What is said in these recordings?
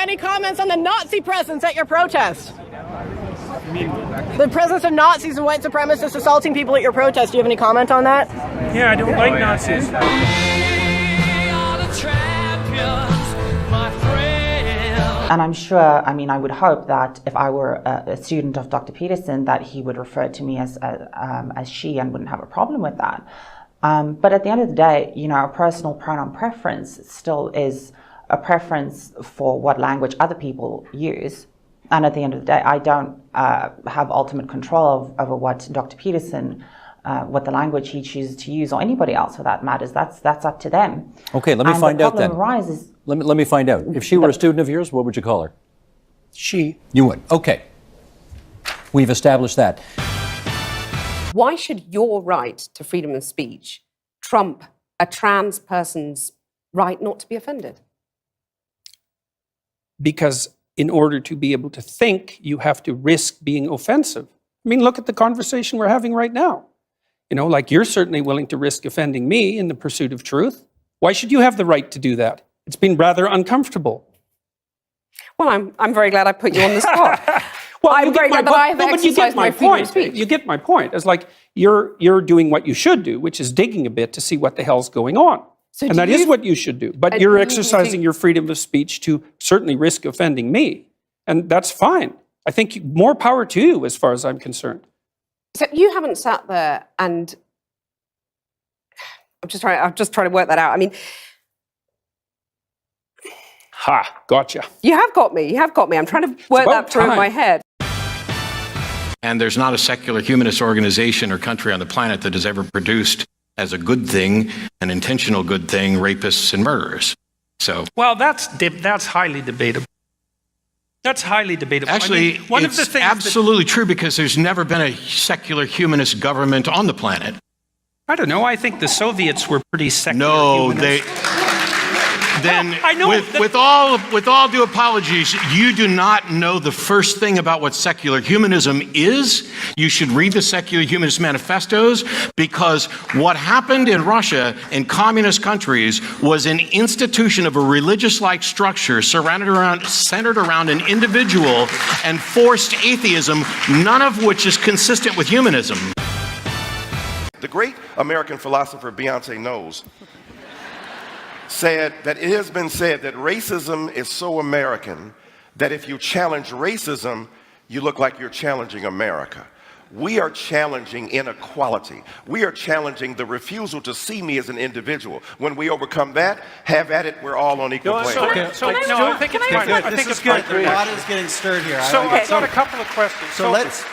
any comments on the Nazi presence at your protest? The presence of Nazis and white supremacists assaulting people at your protest. Do you have any comment on that? Yeah, I don't like Nazis. And I'm sure, I mean, I would hope that if I were a student of Dr. Peterson, that he would refer to me as she and wouldn't have a problem with that. But at the end of the day, you know, a personal pronoun preference still is a preference for what language other people use. And at the end of the day, I don't have ultimate control over what Dr. Peterson, what the language he chooses to use, or anybody else for that matters. That's up to them. Okay, let me find out then. Arises, let me find out. If she were a student of yours, what would you call her? She. You would. Okay. We've established that. Why should your right to freedom of speech trump a trans person's right not to be offended? Because in order to be able to think, you have to risk being offensive. I mean, look at the conversation we're having right now. You know, like, you're certainly willing to risk offending me in the pursuit of truth. Why should you have the right to do that? It's been rather uncomfortable. Well, I'm very glad I put you on the spot. Well, I'm very glad that I have exercised my freedom of speech. You get my point. It's like you're doing what you should do, which is digging a bit to see what the hell's going on. So and that is what you should do. But you're exercising your freedom of speech to certainly risk offending me. And that's fine. I think more power to you as far as I'm concerned. So you haven't sat there and... I'm just trying to work that out. I mean... Ha, gotcha. You have got me. I'm trying to work that through in my head. And there's not a secular humanist organization or country on the planet that has ever produced as a good thing, an intentional good thing, rapists and murderers. So, well, that's highly debatable. That's highly debatable. Actually, I mean, one it's of the things absolutely true, because there's never been a secular humanist government on the planet. I don't know. I think the Soviets were pretty secular. No, humanists. Then, I know with all due apologies, you do not know the first thing about what secular humanism is. You should read the Secular Humanist Manifestos, because what happened in Russia and communist countries was an institution of a religious-like structure centered around an individual and forced atheism, none of which is consistent with humanism. The great American philosopher Beyonce Knowles said that it has been said that racism is so American that if you challenge racism, you look like you're challenging America. We are challenging inequality. We are challenging the refusal to see me as an individual. When we overcome that, have at it, we're all on equal plane. I think it's fine. I think it's good. The pot is getting stirred here. So I've got a couple of questions. So let's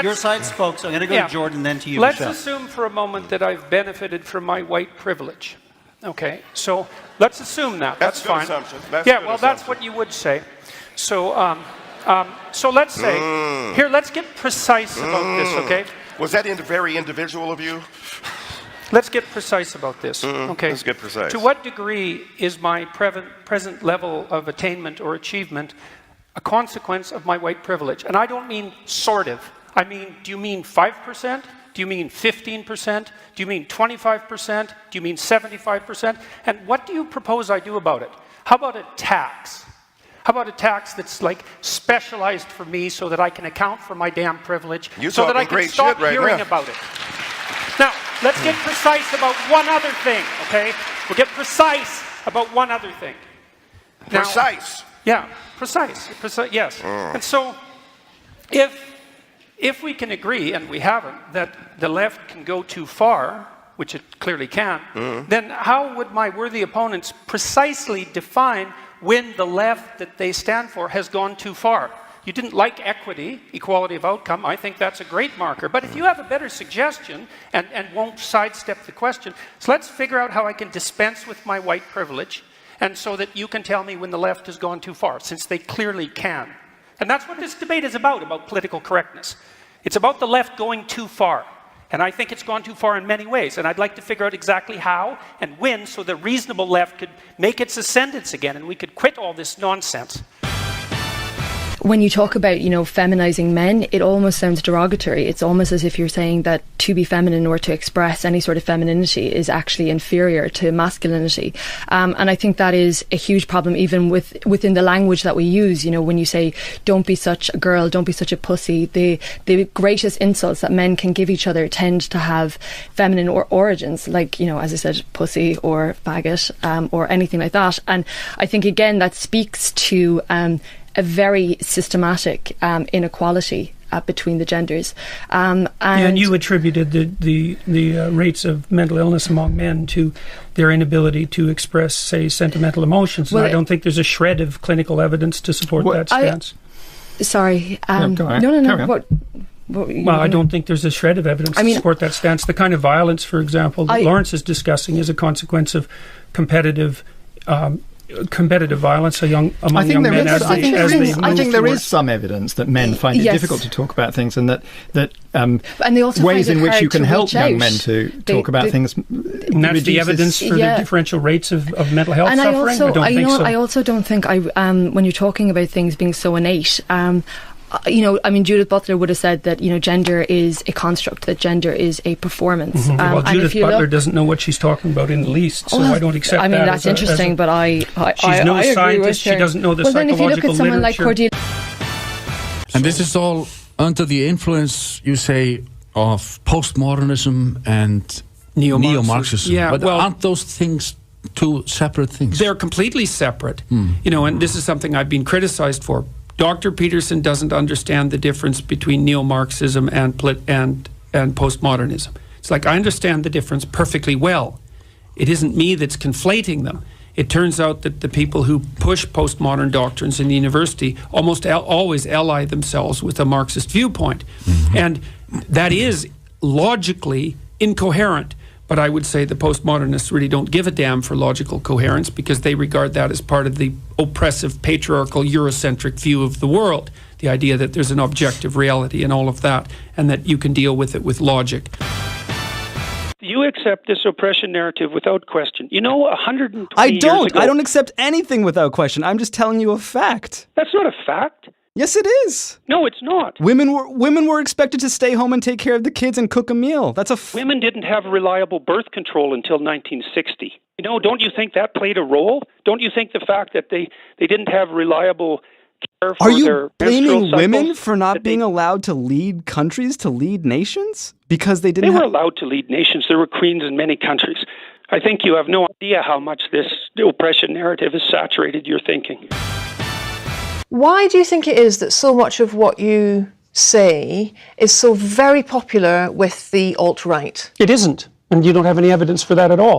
your side spoke, so I'm going to go to Jordan, then to you, Let's Michelle. assume for a moment that I've benefited from my white privilege. Okay, so let's assume that. That's fine. Assumption. That's what you would say. So, so let's say, here, let's get precise about this, okay? Was that very individual of you? Let's get precise about this, okay? Let's get precise. To what degree is my present level of attainment or achievement a consequence of my white privilege? And I don't mean sort of. I mean, do you mean 5%? Do you mean 15%? Do you mean 25%? Do you mean 75%? And what do you propose I do about it? How about a tax? How about a tax that's like specialized for me so that I can account for my damn privilege, so that I can stop hearing about it? Now, let's get precise about one other thing, okay? We'll get precise about one other thing. Now, Precise? Yeah, precise, yes. And so, if we can agree, and we haven't, that the left can go too far, which it clearly can, then how would my worthy opponents precisely define when the left that they stand for has gone too far? You didn't like equity, equality of outcome. I think that's a great marker. But if you have a better suggestion and won't sidestep the question, so let's figure out how I can dispense with my white privilege, and so that you can tell me when the left has gone too far, since they clearly can. And that's what this debate is about political correctness. It's about the left going too far. And I think it's gone too far in many ways. And I'd like to figure out exactly how and when, so the reasonable left could make its ascendance again and we could quit all this nonsense. when you talk about, feminizing men, it almost sounds derogatory. It's almost as if you're saying that to be feminine or to express any sort of femininity is actually inferior to masculinity. And I think that is a huge problem even within the language that we use. When you say, don't be such a girl, don't be such a pussy, the greatest insults that men can give each other tend to have feminine origins, like, as I said, pussy or faggot, or anything like that. And I think, again, that speaks to a very systematic inequality between the genders. And you attributed the rates of mental illness among men to their inability to express, say, sentimental emotions. And I don't think there's a shred of clinical evidence to support that stance. Sorry. No. Well, I don't think there's a shred of evidence to support that stance. The kind of violence, for example, that Lawrence is discussing is a consequence of competitive violence among young men. I think there is some evidence that men find it difficult to talk about things, and that and they also ways find in which you can help young out. men to talk about things. And that's the evidence for the differential rates of mental health and suffering? I also don't think when you're talking about things being so innate, Judith Butler would have said that, gender is a construct, that gender is a performance. Mm-hmm. Well, Judith Butler doesn't know what she's talking about in the least, so I don't accept that. That's interesting, but she's no scientist, she doesn't know the psychological then if you look at someone literature. like Cordelia... And this is all under the influence, you say, of postmodernism and neo-Marxism. Yeah, but aren't those things two separate things? They're completely separate. And this is something I've been criticized for. Dr. Peterson doesn't understand the difference between neo-Marxism and postmodernism. It's like, I understand the difference perfectly well. It isn't me that's conflating them. It turns out that the people who push postmodern doctrines in the university almost always ally themselves with a Marxist viewpoint. Mm-hmm. And that is logically incoherent. But I would say the postmodernists really don't give a damn for logical coherence, because they regard that as part of the oppressive, patriarchal, Eurocentric view of the world. The idea that there's an objective reality and all of that, and that you can deal with it with logic. You accept this oppression narrative without question. 120 I years don't. ago... I don't accept anything without question. I'm just telling you a fact. That's not a fact. Yes, it is. No, it's not. Women were expected to stay home and take care of the kids and cook a meal. Women didn't have reliable birth control until 1960. Don't you think that played a role? Don't you think the fact that they didn't have reliable care for their menstrual cycles... Are you blaming women for not being allowed to lead countries, to lead nations? Because they didn't They were allowed to lead nations. There were queens in many countries. I think you have no idea how much this oppression narrative has saturated your thinking. Why do you think it is that so much of what you say is so very popular with the alt-right? It isn't. And you don't have any evidence for that at all.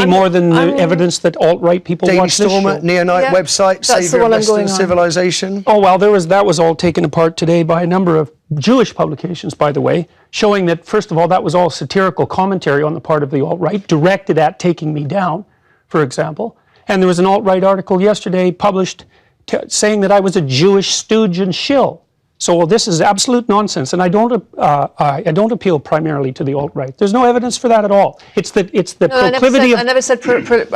More than the evidence that alt-right people watch this show. Neo-Nite website, Saviour of Western Civilization. Oh, well, that was all taken apart today by a number of Jewish publications, by the way, showing that, first of all, that was all satirical commentary on the part of the alt-right, directed at taking me down, for example. And there was an alt-right article yesterday published saying that I was a Jewish stooge and shill. So this is absolute nonsense, and I don't appeal primarily to the alt-right. There's no evidence for that at all. It's the proclivity of... I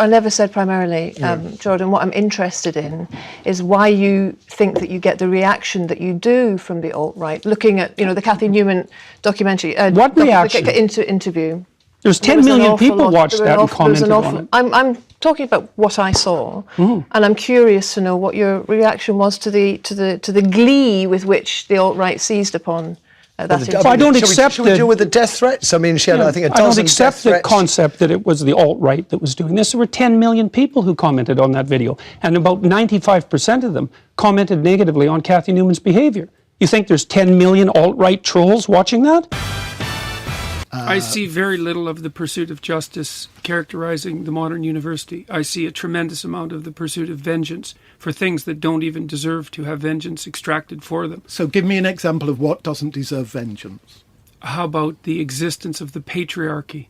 never said primarily, Jordan. What I'm interested in is why you think that you get the reaction that you do from the alt-right. Looking at the Cathy Newman documentary, what reaction? Interview. There's 10 million people watched that and commented on it. I'm talking about what I saw, and I'm curious to know what your reaction was to the glee with which the alt-right seized upon that interview. I don't accept. Should we deal with the death threats? I mean, she had, I think, a dozen. I don't accept the concept that it was the alt-right that was doing this. There were 10 million people who commented on that video, and about 95% of them commented negatively on Cathy Newman's behavior. You think there's 10 million alt-right trolls watching that? I see very little of the pursuit of justice characterizing the modern university. I see a tremendous amount of the pursuit of vengeance for things that don't even deserve to have vengeance extracted for them. So give me an example of what doesn't deserve vengeance. How about the existence of the patriarchy?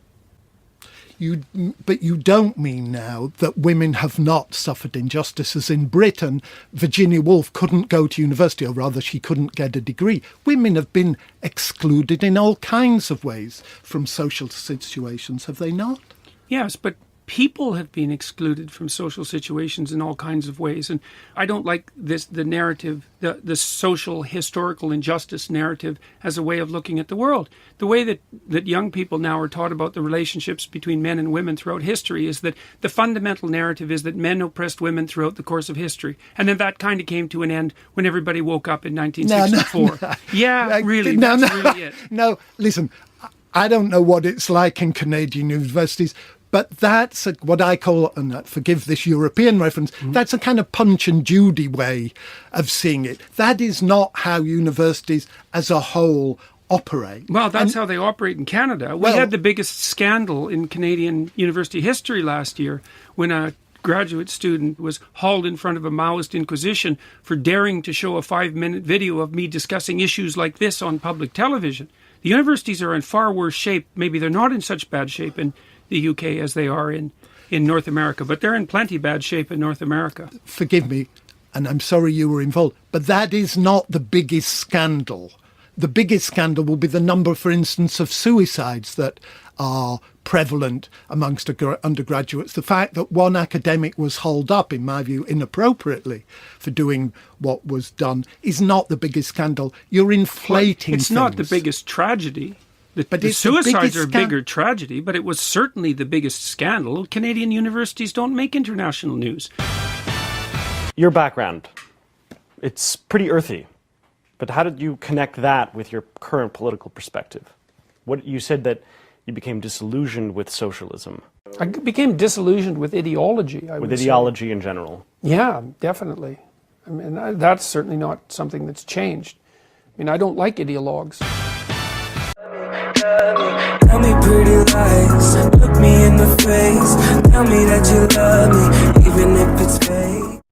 But you don't mean now that women have not suffered injustices. In Britain, Virginia Woolf couldn't go to university, or rather she couldn't get a degree. Women have been excluded in all kinds of ways from social situations, have they not? Yes, but people have been excluded from social situations in all kinds of ways. And I don't like the narrative, the social historical injustice narrative as a way of looking at the world. The way that young people now are taught about the relationships between men and women throughout history is that the fundamental narrative is that men oppressed women throughout the course of history. And then that kind of came to an end when everybody woke up in 1964. No. Yeah, really. That's really it. No, listen, I don't know what it's like in Canadian universities, but that's what I call, and forgive this European reference, that's a kind of Punch and Judy way of seeing it. That is not how universities as a whole operate. Well, that's how they operate in Canada. We had the biggest scandal in Canadian university history last year when a graduate student was hauled in front of a Maoist inquisition for daring to show a 5-minute video of me discussing issues like this on public television. The universities are in far worse shape. Maybe they're not in such bad shape in the UK as they are in North America, but they're in plenty bad shape in North America. Forgive me, and I'm sorry you were involved, but that is not the biggest scandal. The biggest scandal will be the number, for instance, of suicides that are prevalent amongst undergraduates. The fact that one academic was hauled up, in my view, inappropriately for doing what was done is not the biggest scandal. You're inflating It's things. not the biggest tragedy. The suicides are a bigger tragedy, but it was certainly the biggest scandal. Canadian universities don't make international news. Your background, it's pretty earthy, but how did you connect that with your current political perspective? You said that you became disillusioned with socialism. I became disillusioned with ideology, I would say. With ideology in general. Yeah, definitely. I mean, that's certainly not something that's changed. I mean, I don't like ideologues. Tell me pretty lies, look me in the face, tell me that you love me, even if it's fake.